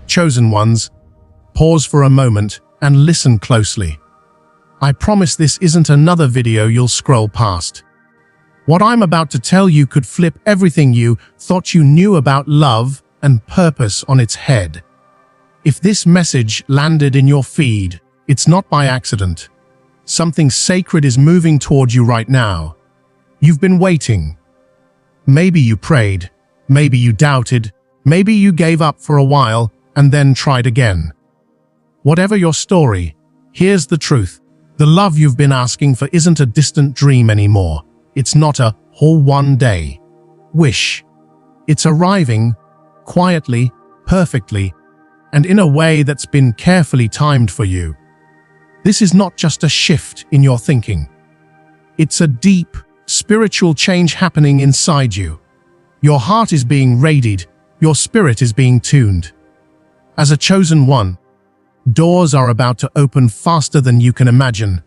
Chosen ones, pause for a moment and listen closely. I promise this isn't another video you'll scroll past. What I'm about to tell you could flip everything you thought you knew about love and purpose on its head. If this message landed in your feed, it's not by accident. Something sacred is moving toward you right now. You've been waiting. Maybe you prayed, maybe you doubted, maybe you gave up for a while and then tried again. Whatever your story, here's the truth. The love you've been asking for isn't a distant dream anymore. It's not a whole one-day wish. It's arriving quietly, perfectly, and in a way that's been carefully timed for you. This is not just a shift in your thinking. It's a deep, spiritual change happening inside you. Your heart is being readied, your spirit is being tuned. As a chosen one, doors are about to open faster than you can imagine.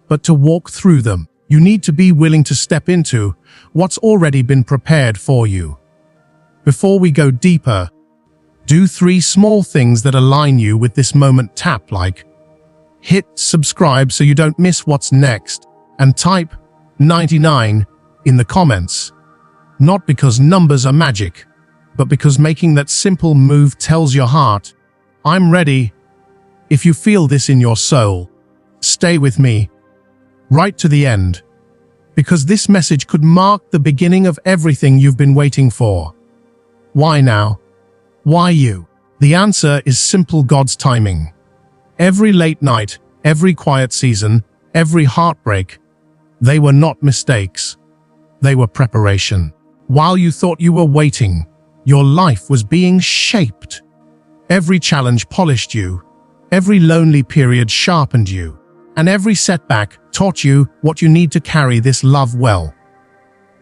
But to walk through them, you need to be willing to step into what's already been prepared for you. Before we go deeper, do 3 small things that align you with this moment. Tap like, hit subscribe so you don't miss what's next, and type 99 in the comments. Not because numbers are magic, but because making that simple move tells your heart, I'm ready. If you feel this in your soul, stay with me, right to the end, because this message could mark the beginning of everything you've been waiting for. Why now? Why you? The answer is simple: God's timing. Every late night, every quiet season, every heartbreak, they were not mistakes. They were preparation. While you thought you were waiting, your life was being shaped. Every challenge polished you. Every lonely period sharpened you, and every setback taught you what you need to carry this love well.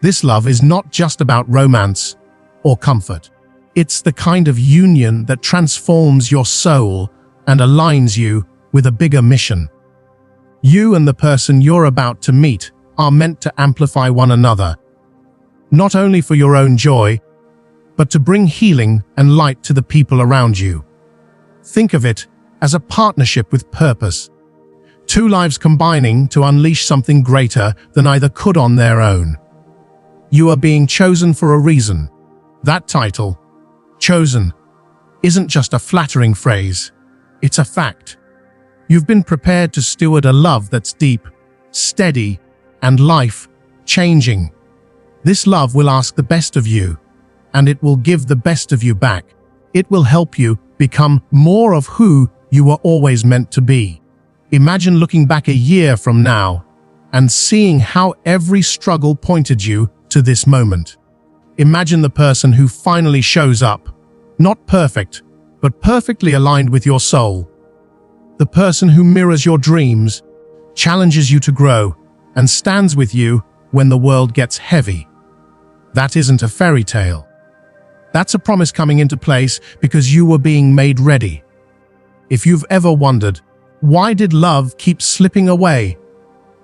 This love is not just about romance or comfort. It's the kind of union that transforms your soul and aligns you with a bigger mission. You and the person you're about to meet are meant to amplify one another, not only for your own joy, but to bring healing and light to the people around you. Think of it as a partnership with purpose. 2 lives combining to unleash something greater than either could on their own. You are being chosen for a reason. That title, chosen, isn't just a flattering phrase. It's a fact. You've been prepared to steward a love that's deep, steady, and life-changing. This love will ask the best of you, and it will give the best of you back. It will help you become more of who you were always meant to be. Imagine looking back a year from now and seeing how every struggle pointed you to this moment. Imagine the person who finally shows up, not perfect, but perfectly aligned with your soul. The person who mirrors your dreams, challenges you to grow, and stands with you when the world gets heavy. That isn't a fairy tale. That's a promise coming into place because you were being made ready. If you've ever wondered, why did love keep slipping away?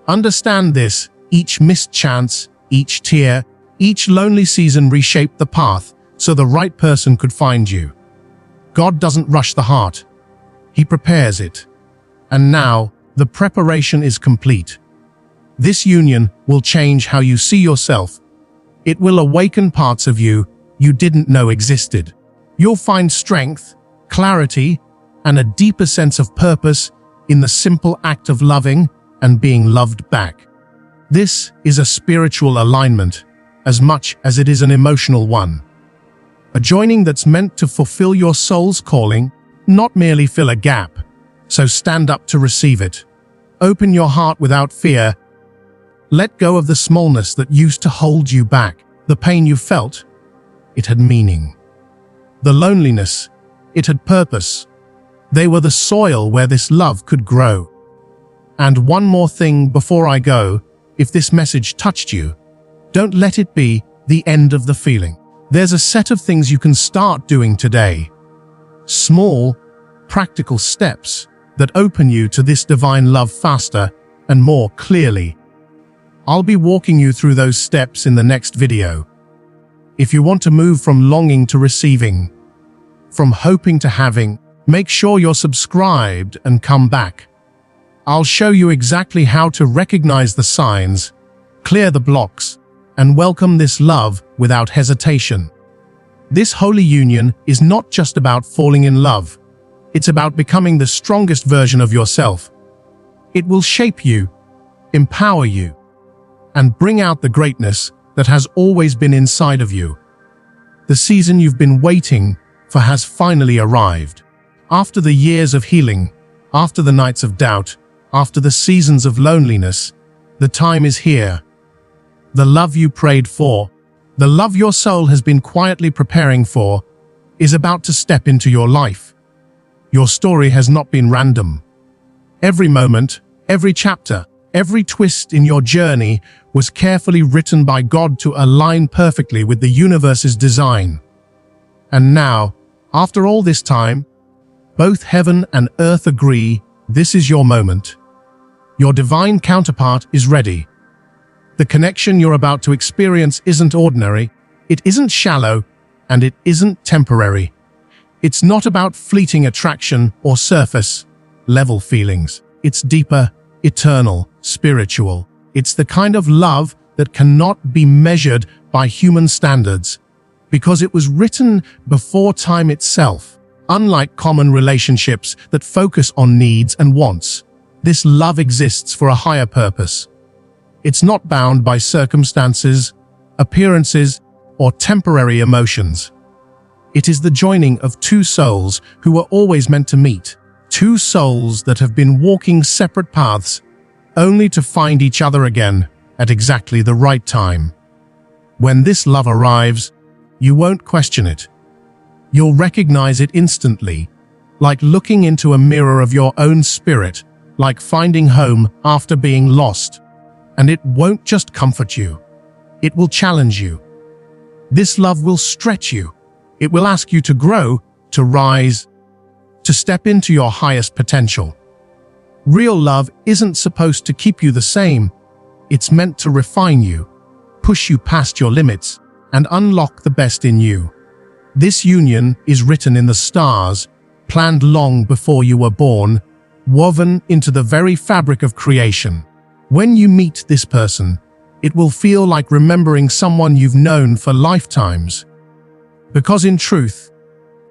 Understand this: each missed chance, each tear, each lonely season reshaped the path so the right person could find you. God doesn't rush the heart. He prepares it. And now, the preparation is complete. This union will change how you see yourself. It will awaken parts of you didn't know existed. You'll find strength, clarity, and a deeper sense of purpose in the simple act of loving and being loved back. This is a spiritual alignment as much as it is an emotional one. A joining that's meant to fulfill your soul's calling, not merely fill a gap. So stand up to receive it. Open your heart without fear. Let go of the smallness that used to hold you back. The pain you felt, it had meaning. The loneliness, it had purpose. They were the soil where this love could grow. And one more thing before I go: if this message touched you, don't let it be the end of the feeling. There's a set of things you can start doing today. Small, practical steps that open you to this divine love faster and more clearly. I'll be walking you through those steps in the next video. If you want to move from longing to receiving, from hoping to having, make sure you're subscribed and come back. I'll show you exactly how to recognize the signs, clear the blocks, and welcome this love without hesitation. This holy union is not just about falling in love. It's about becoming the strongest version of yourself. It will shape you, empower you, and bring out the greatness that has always been inside of you. The season you've been waiting for has finally arrived. After the years of healing, after the nights of doubt, after the seasons of loneliness, the time is here. The love you prayed for, the love your soul has been quietly preparing for, is about to step into your life. Your story has not been random. Every moment, every chapter, every twist in your journey was carefully written by God to align perfectly with the universe's design. And now, after all this time, both heaven and earth agree this is your moment. Your divine counterpart is ready. The connection you're about to experience isn't ordinary, it isn't shallow, and it isn't temporary. It's not about fleeting attraction or surface-level feelings. It's deeper, eternal, spiritual. It's the kind of love that cannot be measured by human standards, because it was written before time itself. Unlike common relationships that focus on needs and wants, this love exists for a higher purpose. It's not bound by circumstances, appearances, or temporary emotions. It is the joining of two souls who were always meant to meet, two souls that have been walking separate paths, only to find each other again at exactly the right time. When this love arrives, you won't question it. You'll recognize it instantly, like looking into a mirror of your own spirit, like finding home after being lost. And it won't just comfort you. It will challenge you. This love will stretch you. It will ask you to grow, to rise, to step into your highest potential. Real love isn't supposed to keep you the same. It's meant to refine you, push you past your limits, and unlock the best in you. This union is written in the stars, planned long before you were born, woven into the very fabric of creation. When you meet this person, it will feel like remembering someone you've known for lifetimes. Because in truth,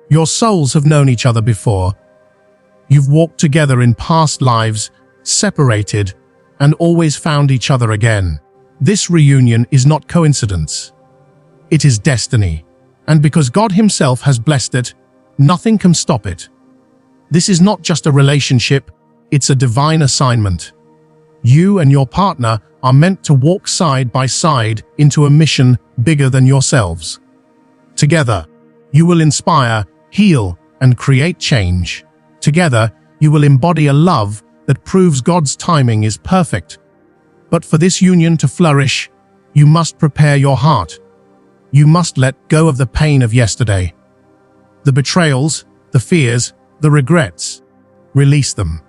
your souls have known each other before. You've walked together in past lives, separated, and always found each other again. This reunion is not coincidence. It is destiny. And because God Himself has blessed it, nothing can stop it. This is not just a relationship, it's a divine assignment. You and your partner are meant to walk side by side into a mission bigger than yourselves. Together, you will inspire, heal, and create change. Together, you will embody a love that proves God's timing is perfect. But for this union to flourish, you must prepare your heart. You must let go of the pain of yesterday. The betrayals, the fears, the regrets. Release them.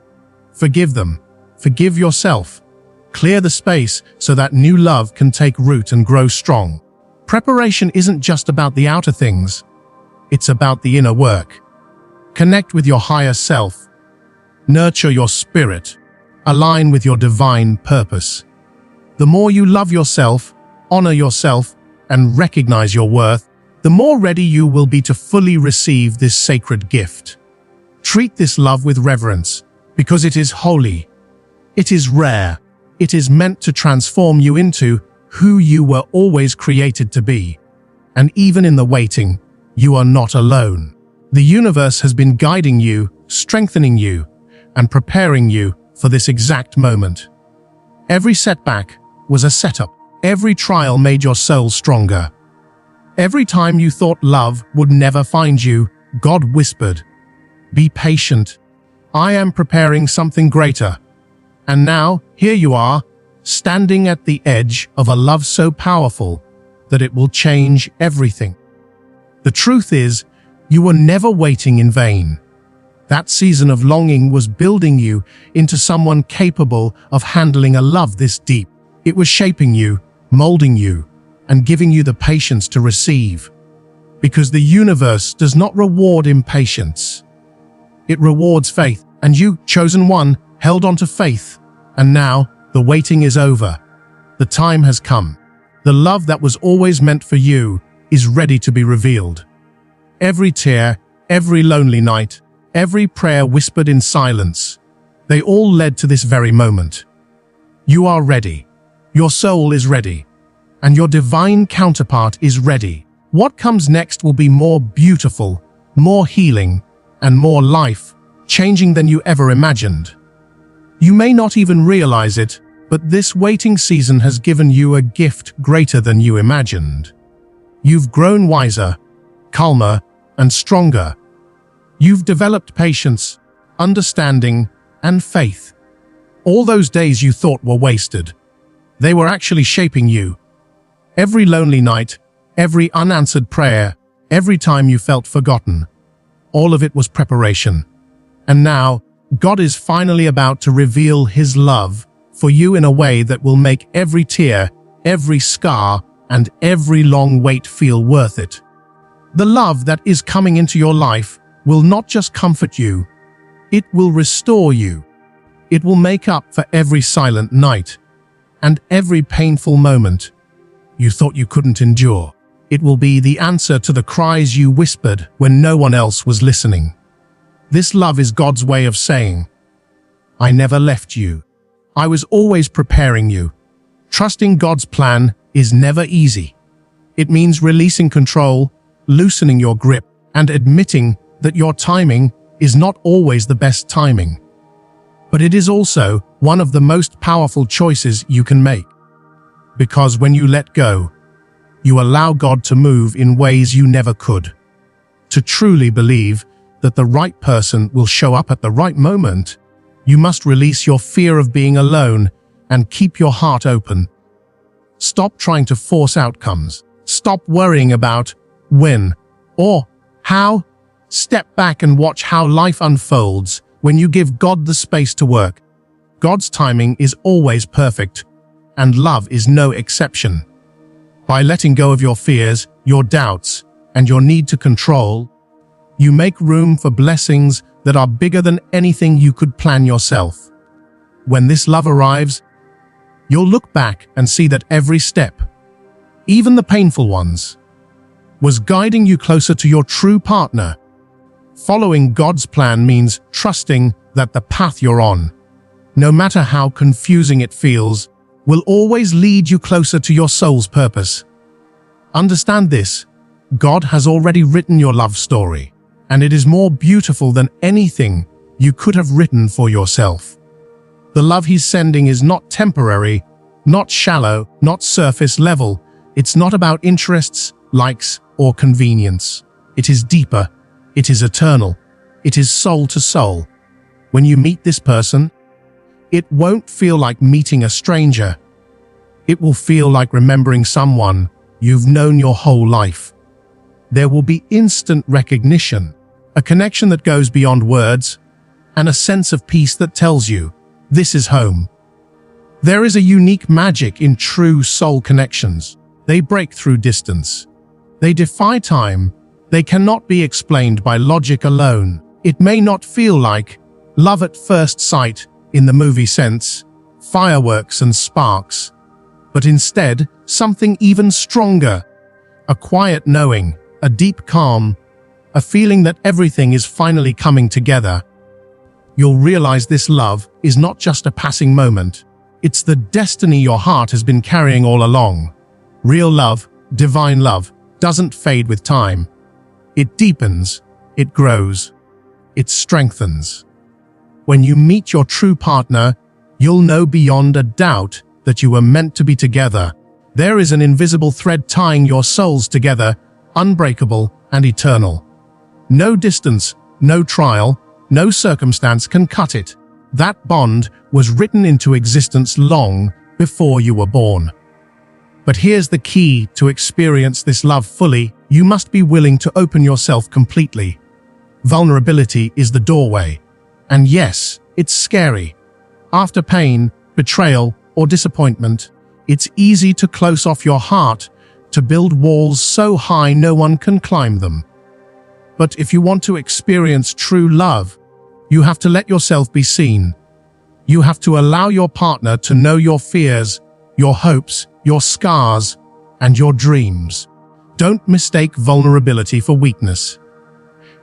Forgive them. Forgive yourself. Clear the space so that new love can take root and grow strong. Preparation isn't just about the outer things. It's about the inner work. Connect with your higher self. Nurture your spirit. Align with your divine purpose. The more you love yourself, honor yourself, and recognize your worth, the more ready you will be to fully receive this sacred gift. Treat this love with reverence, because it is holy. It is rare. It is meant to transform you into who you were always created to be. And even in the waiting, you are not alone. The universe has been guiding you, strengthening you, and preparing you for this exact moment. Every setback was a setup. Every trial made your soul stronger. Every time you thought love would never find you, God whispered, "Be patient. I am preparing something greater." And now, here you are, standing at the edge of a love so powerful that it will change everything. The truth is, you were never waiting in vain. That season of longing was building you into someone capable of handling a love this deep. It was shaping you, molding you, and giving you the patience to receive. Because the universe does not reward impatience. It rewards faith, and you, chosen one, held on to faith. And now, the waiting is over. The time has come. The love that was always meant for you is ready to be revealed. Every tear, every lonely night, every prayer whispered in silence, they all led to this very moment. You are ready. Your soul is ready. And your divine counterpart is ready. What comes next will be more beautiful, more healing, and more life-changing than you ever imagined. You may not even realize it, but this waiting season has given you a gift greater than you imagined. You've grown wiser, calmer, and stronger. You've developed patience, understanding, and faith. All those days you thought were wasted, they were actually shaping you. Every lonely night, every unanswered prayer, every time you felt forgotten, all of it was preparation. And now, God is finally about to reveal His love for you in a way that will make every tear, every scar, and every long wait feel worth it. The love that is coming into your life will not just comfort you, it will restore you. It will make up for every silent night and every painful moment you thought you couldn't endure. It will be the answer to the cries you whispered when no one else was listening. This love is God's way of saying, I never left you. I was always preparing you. Trusting God's plan is never easy. It means releasing control, loosening your grip, and admitting that your timing is not always the best timing. But it is also one of the most powerful choices you can make. Because when you let go, you allow God to move in ways you never could. To truly believe that the right person will show up at the right moment, you must release your fear of being alone and keep your heart open. Stop trying to force outcomes. Stop worrying about when or how. Step back and watch how life unfolds when you give God the space to work. God's timing is always perfect, and love is no exception. By letting go of your fears, your doubts, and your need to control, you make room for blessings that are bigger than anything you could plan yourself. When this love arrives, you'll look back and see that every step, even the painful ones, was guiding you closer to your true partner. Following God's plan means trusting that the path you're on, no matter how confusing it feels, will always lead you closer to your soul's purpose. Understand this: God has already written your love story, and it is more beautiful than anything you could have written for yourself. The love He's sending is not temporary, not shallow, not surface level. It's not about interests, likes, or convenience. It is deeper. It is eternal. It is soul to soul. When you meet this person, it won't feel like meeting a stranger. It will feel like remembering someone you've known your whole life. There will be instant recognition, a connection that goes beyond words, and a sense of peace that tells you, this is home. There is a unique magic in true soul connections. They break through distance. They defy time. They cannot be explained by logic alone. It may not feel like love at first sight in the movie sense, fireworks and sparks, but instead something even stronger, a quiet knowing, a deep calm, a feeling that everything is finally coming together. You'll realize this love is not just a passing moment. It's the destiny your heart has been carrying all along. Real love, divine love, doesn't fade with time. It deepens, it grows, it strengthens. When you meet your true partner, you'll know beyond a doubt that you were meant to be together. There is an invisible thread tying your souls together, unbreakable and eternal. No distance, no trial, no circumstance can cut it. That bond was written into existence long before you were born. But here's the key: to experience this love fully, you must be willing to open yourself completely. Vulnerability is the doorway. And yes, it's scary. After pain, betrayal, or disappointment, it's easy to close off your heart, to build walls so high no one can climb them. But if you want to experience true love, you have to let yourself be seen. You have to allow your partner to know your fears, your hopes, your scars, and your dreams. Don't mistake vulnerability for weakness.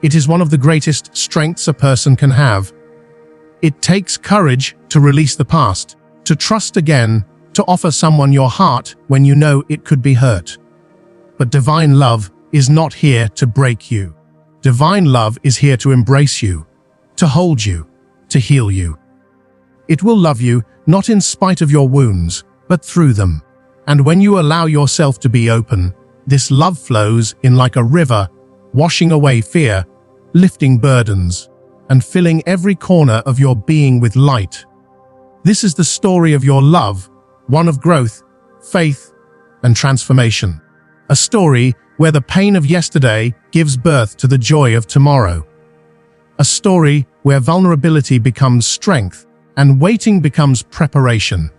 It is one of the greatest strengths a person can have. It takes courage to release the past, to trust again, to offer someone your heart when you know it could be hurt. But divine love is not here to break you. Divine love is here to embrace you, to hold you, to heal you. It will love you not in spite of your wounds, but through them. And when you allow yourself to be open, this love flows in like a river, washing away fear, lifting burdens, and filling every corner of your being with light. This is the story of your love, one of growth, faith, and transformation. A story where the pain of yesterday gives birth to the joy of tomorrow. A story where vulnerability becomes strength and waiting becomes preparation.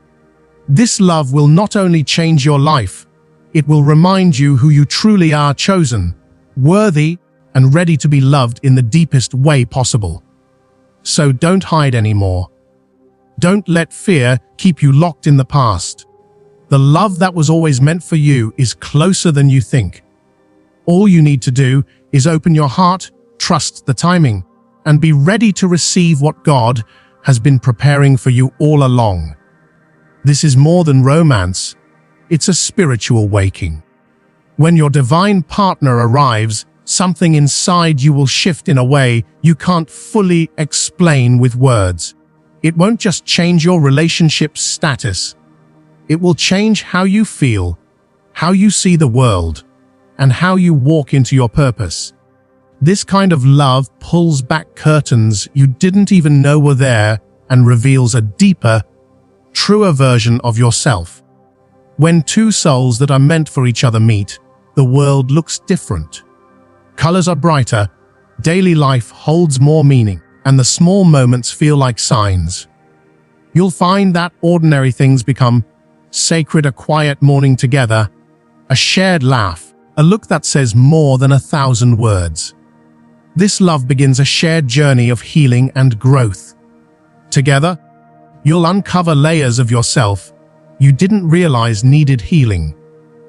This love will not only change your life, it will remind you who you truly are, chosen, worthy, and ready to be loved in the deepest way possible. So don't hide anymore. Don't let fear keep you locked in the past. The love that was always meant for you is closer than you think. All you need to do is open your heart, trust the timing, and be ready to receive what God has been preparing for you all along. This is more than romance. It's a spiritual waking. When your divine partner arrives, something inside you will shift in a way you can't fully explain with words. It won't just change your relationship's status. It will change how you feel, how you see the world, and how you walk into your purpose. This kind of love pulls back curtains you didn't even know were there and reveals a deeper, truer version of yourself. When two souls that are meant for each other meet, the world looks different. Colors are brighter, daily life holds more meaning, and the small moments feel like signs. You'll find that ordinary things become sacred, a quiet morning together, a shared laugh, a look that says more than 1,000 words. This love begins a shared journey of healing and growth. Together, you'll uncover layers of yourself you didn't realize needed healing,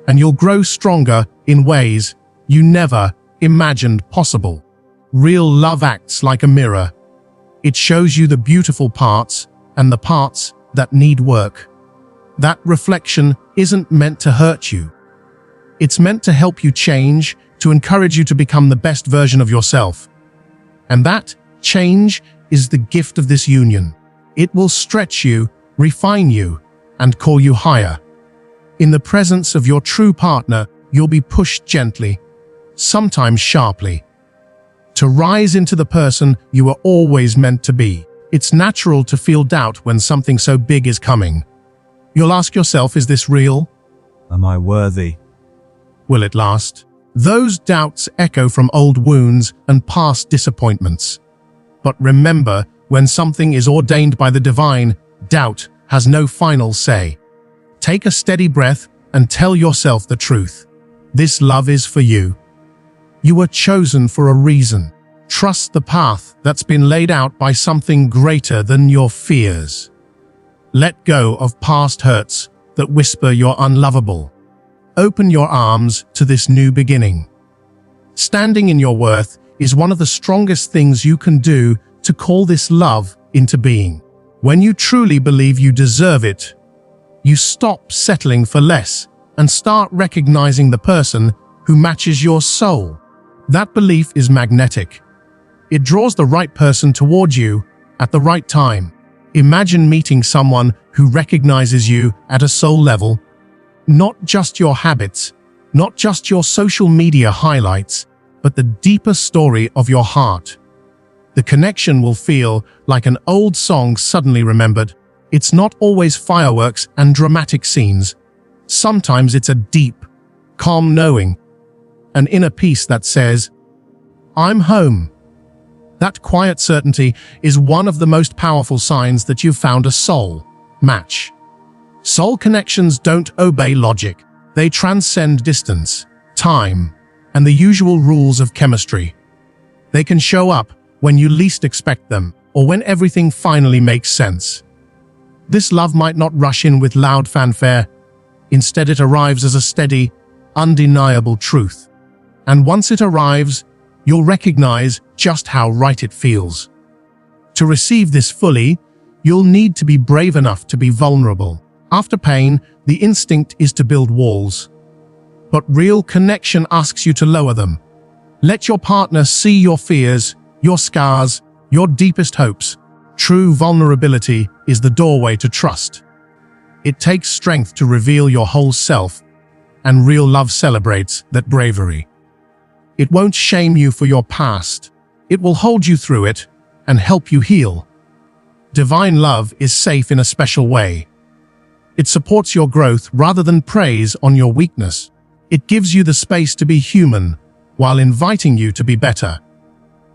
and you'll grow stronger in ways you never imagined possible. Real love acts like a mirror. It shows you the beautiful parts and the parts that need work. That reflection isn't meant to hurt you. It's meant to help you change, to encourage you to become the best version of yourself. And that change is the gift of this union. It will stretch you, refine you, and call you higher. In the presence of your true partner, you'll be pushed gently, sometimes sharply, to rise into the person you were always meant to be. It's natural to feel doubt when something so big is coming. You'll ask yourself, is this real? Am I worthy? Will it last? Those doubts echo from old wounds and past disappointments. But remember, when something is ordained by the divine, doubt has no final say. Take a steady breath and tell yourself the truth. This love is for you. You were chosen for a reason. Trust the path that's been laid out by something greater than your fears. Let go of past hurts that whisper you're unlovable. Open your arms to this new beginning. Standing in your worth is one of the strongest things you can do to call this love into being. When you truly believe you deserve it, you stop settling for less and start recognizing the person who matches your soul. That belief is magnetic. It draws the right person towards you at the right time. Imagine meeting someone who recognizes you at a soul level, not just your habits, not just your social media highlights, but the deeper story of your heart. The connection will feel like an old song suddenly remembered. It's not always fireworks and dramatic scenes. Sometimes it's a deep, calm knowing, an inner peace that says, I'm home. That quiet certainty is one of the most powerful signs that you've found a soul match. Soul connections don't obey logic. They transcend distance, time, and the usual rules of chemistry. They can show up when you least expect them, or when everything finally makes sense. This love might not rush in with loud fanfare. Instead, it arrives as a steady, undeniable truth. And once it arrives, you'll recognize just how right it feels. To receive this fully, you'll need to be brave enough to be vulnerable. After pain, the instinct is to build walls. But real connection asks you to lower them. Let your partner see your fears, your scars, your deepest hopes. True vulnerability is the doorway to trust. It takes strength to reveal your whole self, and real love celebrates that bravery. It won't shame you for your past. It will hold you through it and help you heal. Divine love is safe in a special way. It supports your growth rather than preys on your weakness. It gives you the space to be human while inviting you to be better.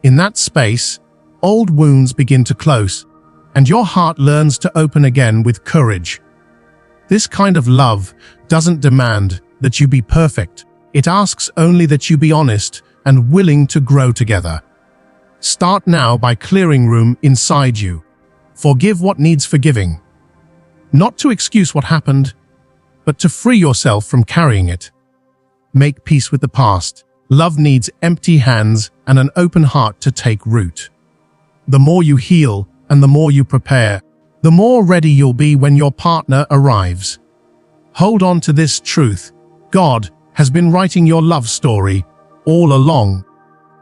In that space, old wounds begin to close, and your heart learns to open again with courage. This kind of love doesn't demand that you be perfect. It asks only that you be honest and willing to grow together. Start now by clearing room inside you. Forgive what needs forgiving. Not to excuse what happened, but to free yourself from carrying it. Make peace with the past. Love needs empty hands and an open heart to take root. The more you heal and the more you prepare, the more ready you'll be when your partner arrives. Hold on to this truth. God has been writing your love story all along.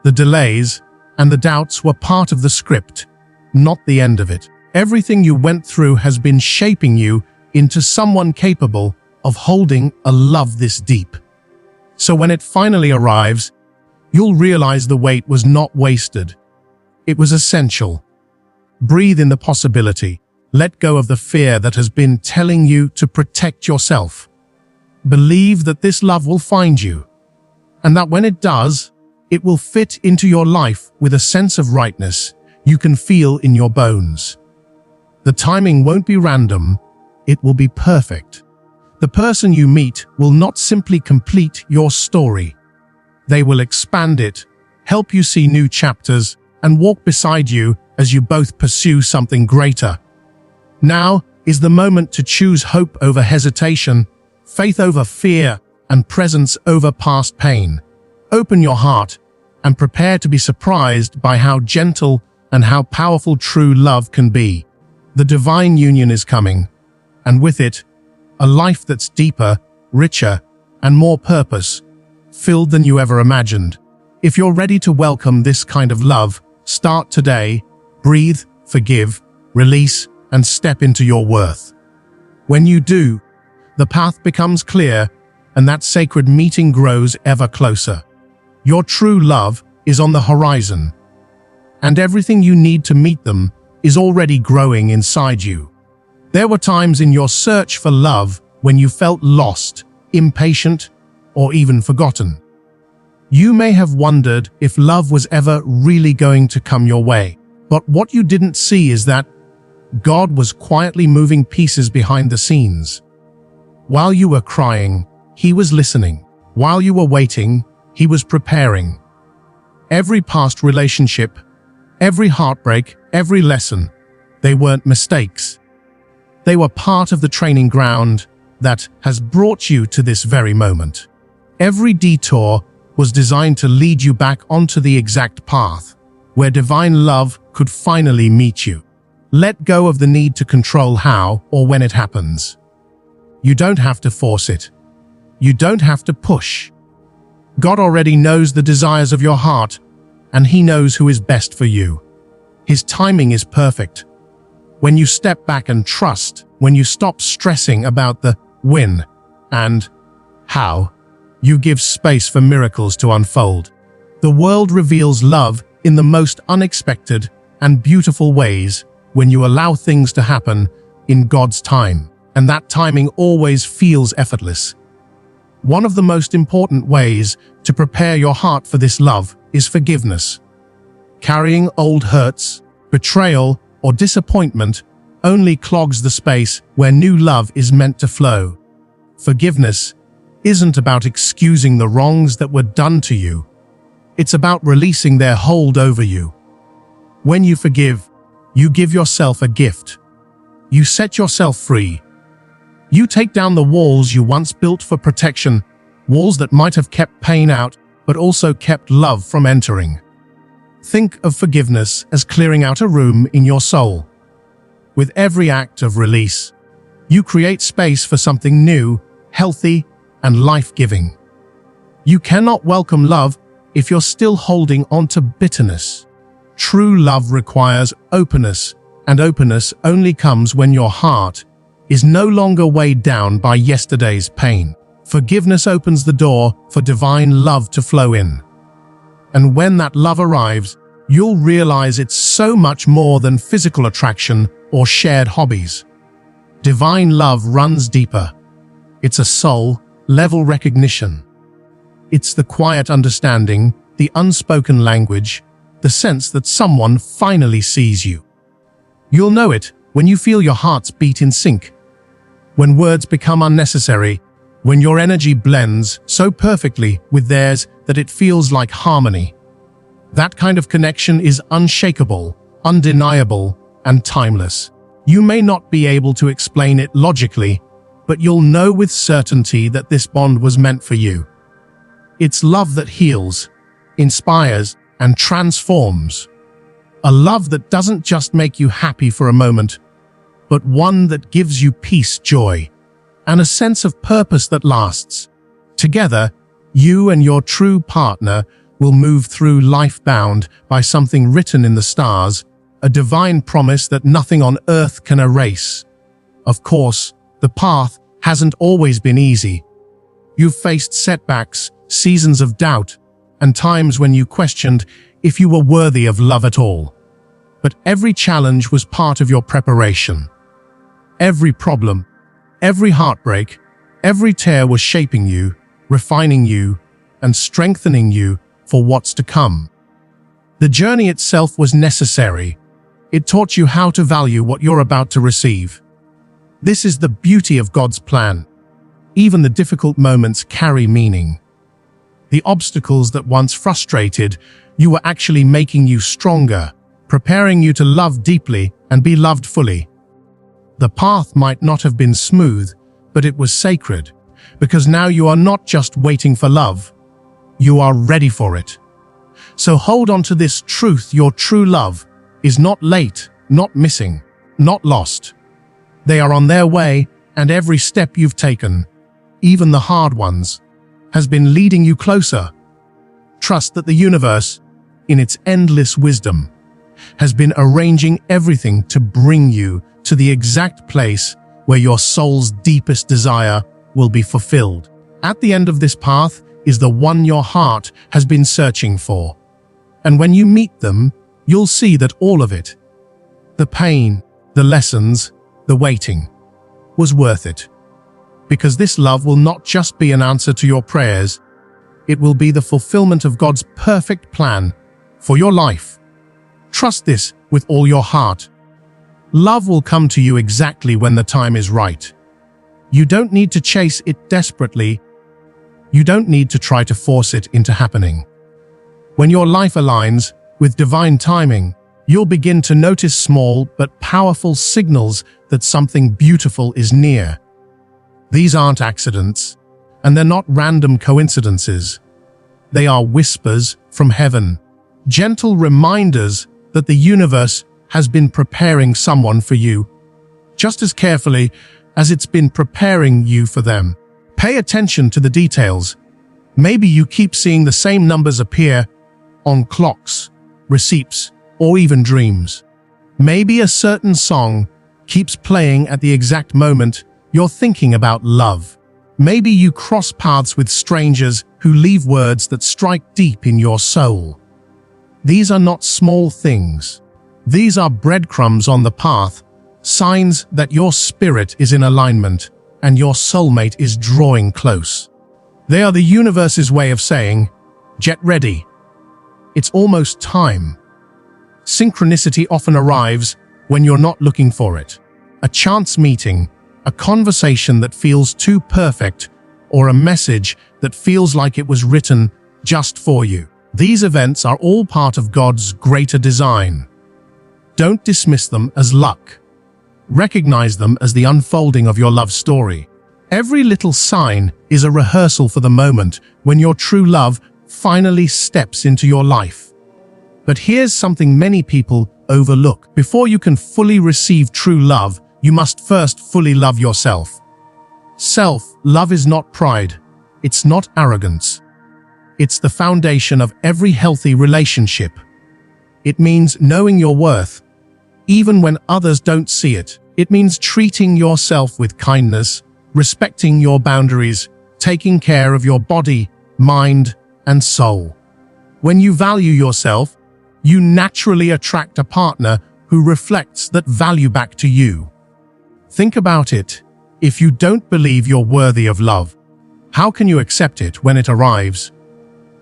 The delays and the doubts were part of the script, not the end of it. Everything you went through has been shaping you into someone capable of holding a love this deep. So when it finally arrives, you'll realize the wait was not wasted. It was essential. Breathe in the possibility. Let go of the fear that has been telling you to protect yourself. Believe that this love will find you, and that when it does, it will fit into your life with a sense of rightness you can feel in your bones. The timing won't be random, it will be perfect. The person you meet will not simply complete your story. They will expand it, help you see new chapters, and walk beside you as you both pursue something greater. Now is the moment to choose hope over hesitation, faith over fear, and presence over past pain. Open your heart and prepare to be surprised by how gentle and how powerful true love can be. The divine union is coming, and with it, a life that's deeper, richer, and more purpose-filled than you ever imagined. If you're ready to welcome this kind of love, start today. Breathe, forgive, release, and step into your worth. When you do, the path becomes clear, and that sacred meeting grows ever closer. Your true love is on the horizon, and everything you need to meet them is already growing inside you. There were times in your search for love when you felt lost, impatient, or even forgotten. You may have wondered if love was ever really going to come your way. But what you didn't see is that God was quietly moving pieces behind the scenes. While you were crying, He was listening. While you were waiting, He was preparing. Every past relationship, every heartbreak, every lesson, they weren't mistakes. They were part of the training ground that has brought you to this very moment. Every detour was designed to lead you back onto the exact path where divine love could finally meet you. Let go of the need to control how or when it happens. You don't have to force it. You don't have to push. God already knows the desires of your heart, and He knows who is best for you. His timing is perfect. When you step back and trust, when you stop stressing about the when and how, you give space for miracles to unfold. The world reveals love in the most unexpected and beautiful ways when you allow things to happen in God's time, and that timing always feels effortless. One of the most important ways to prepare your heart for this love is forgiveness. Carrying old hurts, betrayal, or disappointment only clogs the space where new love is meant to flow. Forgiveness isn't about excusing the wrongs that were done to you. It's about releasing their hold over you. When you forgive, you give yourself a gift. You set yourself free. You take down the walls you once built for protection, walls that might have kept pain out, but also kept love from entering. Think of forgiveness as clearing out a room in your soul. With every act of release, you create space for something new, healthy, and life-giving. You cannot welcome love if you're still holding on to bitterness. True love requires openness, and openness only comes when your heart is no longer weighed down by yesterday's pain. Forgiveness opens the door for divine love to flow in. And when that love arrives, you'll realize it's so much more than physical attraction or shared hobbies. Divine love runs deeper. It's a soul-level recognition. It's the quiet understanding, the unspoken language, the sense that someone finally sees you. You'll know it when you feel your hearts beat in sync, when words become unnecessary, when your energy blends so perfectly with theirs that it feels like harmony. That kind of connection is unshakable, undeniable, and timeless. You may not be able to explain it logically, but you'll know with certainty that this bond was meant for you. It's love that heals, inspires, and transforms. A love that doesn't just make you happy for a moment, but one that gives you peace, joy, and a sense of purpose that lasts. Together, you and your true partner will move through life bound by something written in the stars, a divine promise that nothing on earth can erase. Of course, the path hasn't always been easy. You've faced setbacks, seasons of doubt, and times when you questioned if you were worthy of love at all. But every challenge was part of your preparation. Every problem, every heartbreak, every tear was shaping you, refining you, and strengthening you for what's to come. The journey itself was necessary. It taught you how to value what you're about to receive. This is the beauty of God's plan. Even the difficult moments carry meaning. The obstacles that once frustrated you were actually making you stronger, preparing you to love deeply and be loved fully. The path might not have been smooth, but it was sacred, because now you are not just waiting for love, you are ready for it. So hold on to this truth: your true love is not late, not missing, not lost. They are on their way, and every step you've taken, even the hard ones, has been leading you closer. Trust that the universe, in its endless wisdom, has been arranging everything to bring you to the exact place where your soul's deepest desire will be fulfilled. At the end of this path is the one your heart has been searching for. And when you meet them, you'll see that all of it, the pain, the lessons, the waiting, was worth it. Because this love will not just be an answer to your prayers, it will be the fulfillment of God's perfect plan for your life. Trust this with all your heart. Love will come to you exactly when the time is right. You don't need to chase it desperately. You don't need to try to force it into happening. When your life aligns with divine timing, you'll begin to notice small but powerful signals that something beautiful is near. These aren't accidents, and they're not random coincidences. They are whispers from heaven, gentle reminders that the universe has been preparing someone for you, just as carefully as it's been preparing you for them. Pay attention to the details. Maybe you keep seeing the same numbers appear on clocks, receipts, or even dreams. Maybe a certain song keeps playing at the exact moment you're thinking about love. Maybe you cross paths with strangers who leave words that strike deep in your soul. These are not small things. These are breadcrumbs on the path, signs that your spirit is in alignment and your soulmate is drawing close. They are the universe's way of saying, "Get ready. It's almost time." Synchronicity often arrives when you're not looking for it. A chance meeting, a conversation that feels too perfect, or a message that feels like it was written just for you. These events are all part of God's greater design. Don't dismiss them as luck. Recognize them as the unfolding of your love story. Every little sign is a rehearsal for the moment when your true love finally steps into your life. But here's something many people overlook. Before you can fully receive true love, you must first fully love yourself. Self-love is not pride. It's not arrogance. It's the foundation of every healthy relationship. It means knowing your worth, even when others don't see it. It means treating yourself with kindness, respecting your boundaries, taking care of your body, mind, and soul. When you value yourself, you naturally attract a partner who reflects that value back to you. Think about it. If you don't believe you're worthy of love, how can you accept it when it arrives?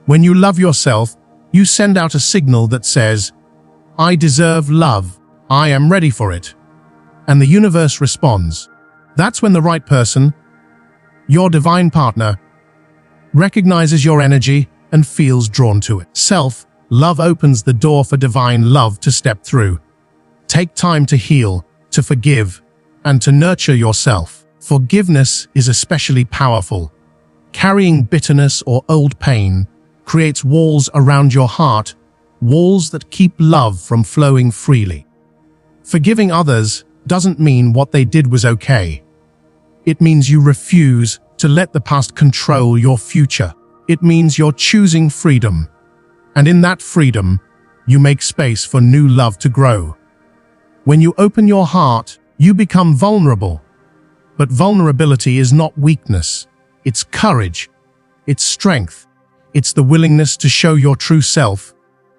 When you love yourself, you send out a signal that says, "I deserve love. I am ready for it." And the universe responds. That's when the right person, your divine partner, recognizes your energy and feels drawn to it. Self-love opens the door for divine love to step through. Take time to heal, to forgive, and to nurture yourself. Forgiveness is especially powerful. Carrying bitterness or old pain creates walls around your heart, walls that keep love from flowing freely. Forgiving others doesn't mean what they did was okay. It means you refuse to let the past control your future. It means you're choosing freedom. And in that freedom, you make space for new love to grow. When you open your heart, you become vulnerable. But vulnerability is not weakness. It's courage. It's strength. It's the willingness to show your true self,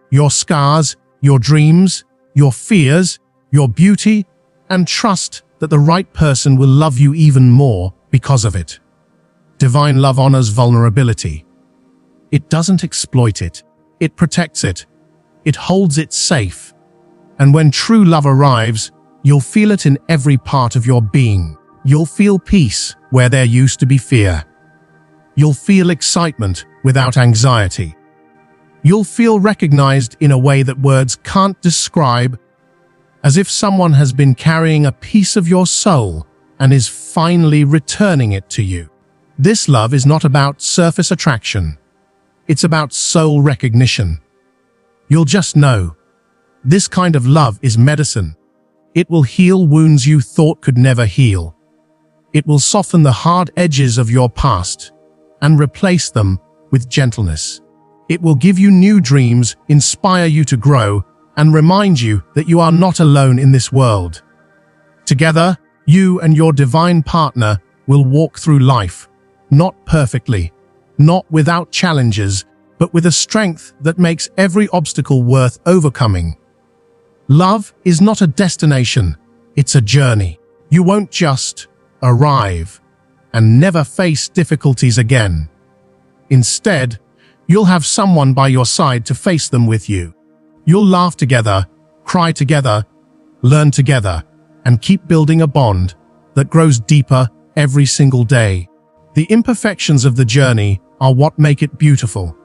your scars, your dreams, your fears, your beauty, and trust that the right person will love you even more because of it. Divine love honors vulnerability. It doesn't exploit it. It protects it. It holds it safe. And when true love arrives, you'll feel it in every part of your being. You'll feel peace where there used to be fear. You'll feel excitement without anxiety. You'll feel recognized in a way that words can't describe, as if someone has been carrying a piece of your soul and is finally returning it to you. This love is not about surface attraction. It's about soul recognition. You'll just know. This kind of love is medicine. It will heal wounds you thought could never heal. It will soften the hard edges of your past and replace them with gentleness. It will give you new dreams, inspire you to grow, and remind you that you are not alone in this world. Together, you and your divine partner will walk through life, not perfectly, not without challenges, but with a strength that makes every obstacle worth overcoming. Love is not a destination, it's a journey. You won't just arrive and never face difficulties again. Instead, you'll have someone by your side to face them with you. You'll laugh together, cry together, learn together, and keep building a bond that grows deeper every single day. The imperfections of the journey are what make it beautiful.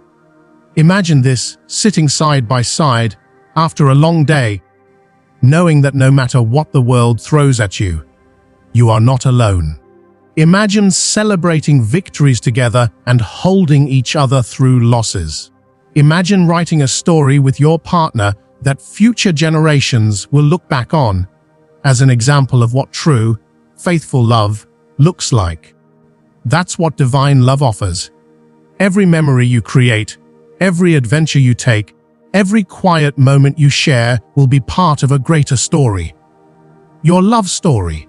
Imagine this, sitting side by side after a long day, knowing that no matter what the world throws at you, you are not alone. Imagine celebrating victories together and holding each other through losses. Imagine writing a story with your partner that future generations will look back on as an example of what true, faithful love looks like. That's what divine love offers. Every memory you create, every adventure you take, every quiet moment you share will be part of a greater story. Your love story.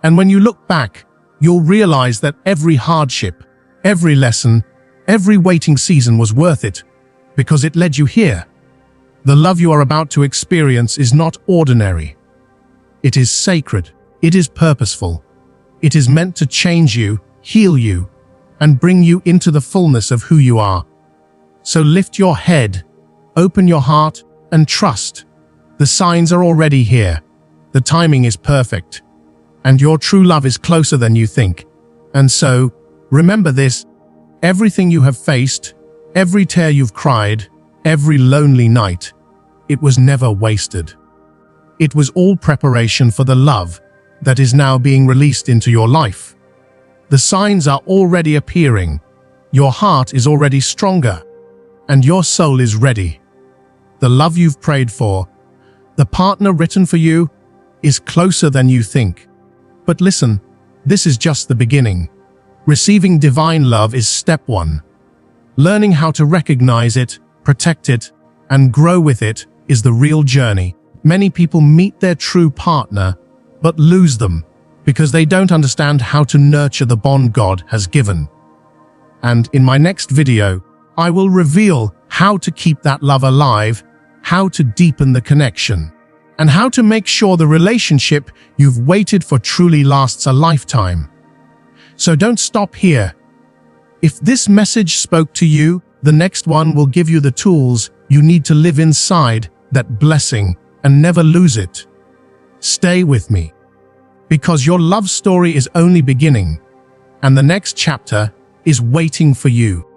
And when you look back, you'll realize that every hardship, every lesson, every waiting season was worth it, because it led you here. The love you are about to experience is not ordinary. It is sacred. It is purposeful. It is meant to change you, heal you, and bring you into the fullness of who you are. So lift your head, open your heart, and trust. The signs are already here. The timing is perfect. And your true love is closer than you think. And so, Remember this: everything you have faced, every tear you've cried, every lonely night, it was never wasted. It was all preparation for the love that is now being released into your life. The signs are already appearing. Your heart is already stronger, and your soul is ready. The love you've prayed for, the partner written for you, is closer than you think. But listen, this is just the beginning. Receiving divine love is step one. Learning how to recognize it, protect it, and grow with it is the real journey. Many people meet their true partner, but lose them because they don't understand how to nurture the bond God has given. And in my next video, I will reveal how to keep that love alive, how to deepen the connection, and how to make sure the relationship you've waited for truly lasts a lifetime. So don't stop here. If this message spoke to you, the next one will give you the tools you need to live inside that blessing and never lose it. Stay with me, because your love story is only beginning, and the next chapter is waiting for you.